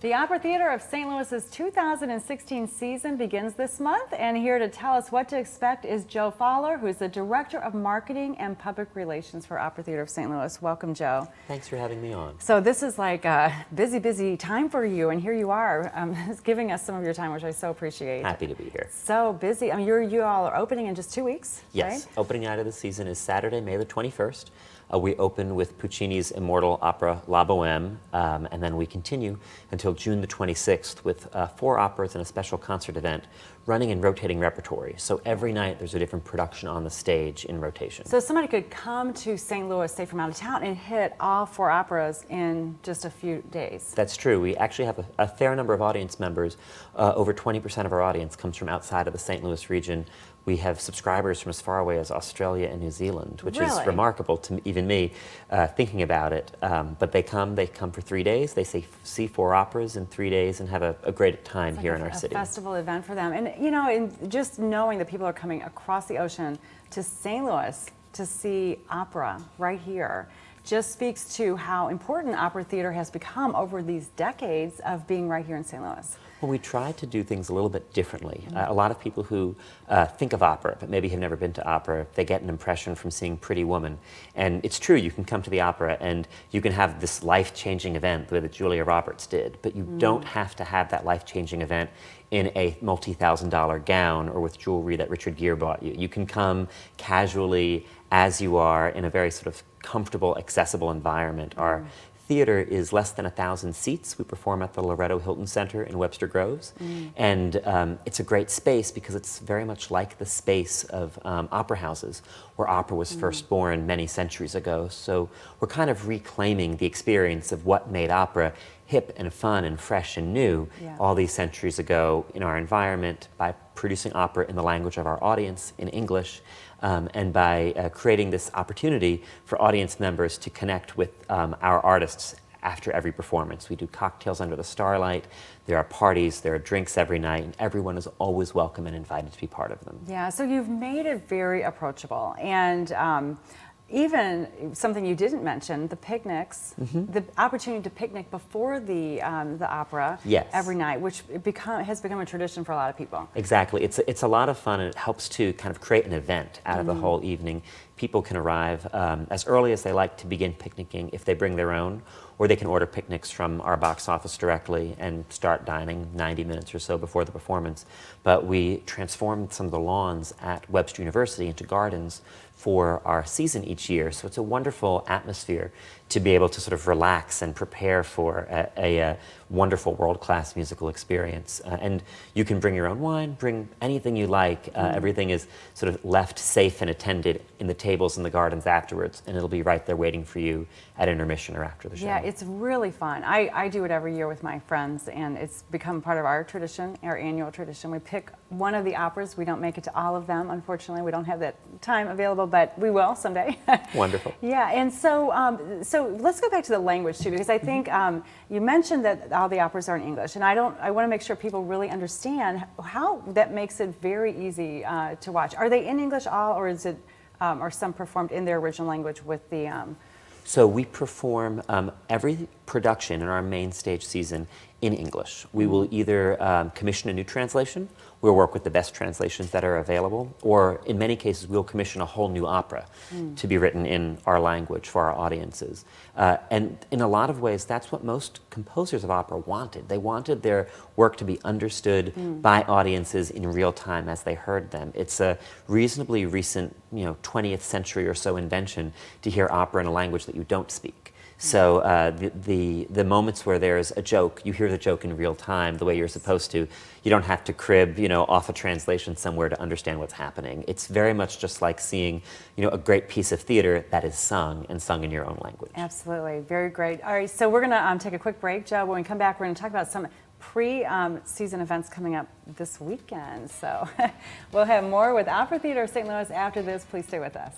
The Opera Theater of St. Louis's 2016 season begins this month, and here to tell us what to expect is Joe Gfaller, who's the Director of Marketing and Public Relations for Opera Theater of St. Louis. Welcome, Joe. Thanks for having me on. So this is like a busy time for you, and here you are giving us some of your time, which I so appreciate. Happy to be here. So busy. I mean, you all are opening in just 2 weeks, Yes, right? opening night of the season is Saturday, May the 21st. We open with Puccini's immortal opera La Bohème, and then we continue until June the 26th with 4 operas and a special concert event running in rotating repertory. So every night there's a different production on the stage in rotation. So somebody could come to St. Louis, say from out of town, and hit all 4 operas in just a few days. That's true. We actually have a fair number of audience members. Over 20% of our audience comes from outside of the St. Louis region. We have subscribers from as far away as Australia and New Zealand, which is remarkable to even me thinking about it. But they come for 3 days. They see 4 operas in 3 days and have a great time here in our city. It's a festival event for them. And you know, and just knowing that people are coming across the ocean to St. Louis to see opera right here just speaks to how important opera theater has become over these decades of being right here in St. Louis. Well, we try to do things a little bit differently. A lot of people who think of opera, but maybe have never been to opera, they get an impression from seeing Pretty Woman. And it's true, you can come to the opera and you can have this life-changing event the way that Julia Roberts did, but you don't have to have that life-changing event in a multi-thousand-dollar gown or with jewelry that Richard Gere bought you. You can come casually as you are in a very sort of comfortable, accessible environment. Our theater is less than 1,000 seats. We perform at the Loretto Hilton Center in Webster Groves. And it's a great space because it's very much like the space of opera houses where opera was first born many centuries ago. So we're kind of reclaiming the experience of what made opera hip and fun and fresh and new all these centuries ago in our environment by producing opera in the language of our audience, in English, and by creating this opportunity for audience members to connect with our artists after every performance. We do cocktails under the starlight, there are parties, there are drinks every night, and everyone is always welcome and invited to be part of them. Yeah, so you've made it very approachable, and even something you didn't mention, the picnics, the opportunity to picnic before the opera every night, which has become a tradition for a lot of people. Exactly. It's a lot of fun, and it helps to kind of create an event out of the whole evening. People can arrive as early as they like to begin picnicking if they bring their own, or they can order picnics from our box office directly and start dining 90 minutes or so before the performance. But we transformed some of the lawns at Webster University into gardens for our season each year. So it's a wonderful atmosphere to be able to sort of relax and prepare for a wonderful world-class musical experience. And you can bring your own wine, bring anything you like. Everything is sort of left safe and attended in the tables in the gardens afterwards, and it'll be right there waiting for you at intermission or after the show. Yeah, it's really fun. I do it every year with my friends, and it's become part of our tradition, our annual tradition. We pick one of the operas. We don't make it to all of them, unfortunately. We don't have that time available, but we will someday. Wonderful. Yeah, and so let's go back to the language too, because I think you mentioned that all the operas are in English, and I want to make sure people really understand how that makes it very easy to watch. Are they in English all, or is it are some performed in their original language with the? So we perform every production in our main stage season in English. We will either commission a new translation, we'll work with the best translations that are available, or in many cases we'll commission a whole new opera to be written in our language for our audiences. And in a lot of ways that's what most composers of opera wanted. They wanted their work to be understood by audiences in real time as they heard them. It's a reasonably recent, 20th century or so invention to hear opera in a language that you don't speak. So the moments where there's a joke, you hear the joke in real time the way you're supposed to. You don't have to crib, off a translation somewhere to understand what's happening. It's very much just like seeing, a great piece of theater that is sung and sung in your own language. Absolutely, very great. All right, so we're going to take a quick break, Joe. When we come back, we're going to talk about some pre-season events coming up this weekend. So we'll have more with Opera Theater of St. Louis after this. Please stay with us.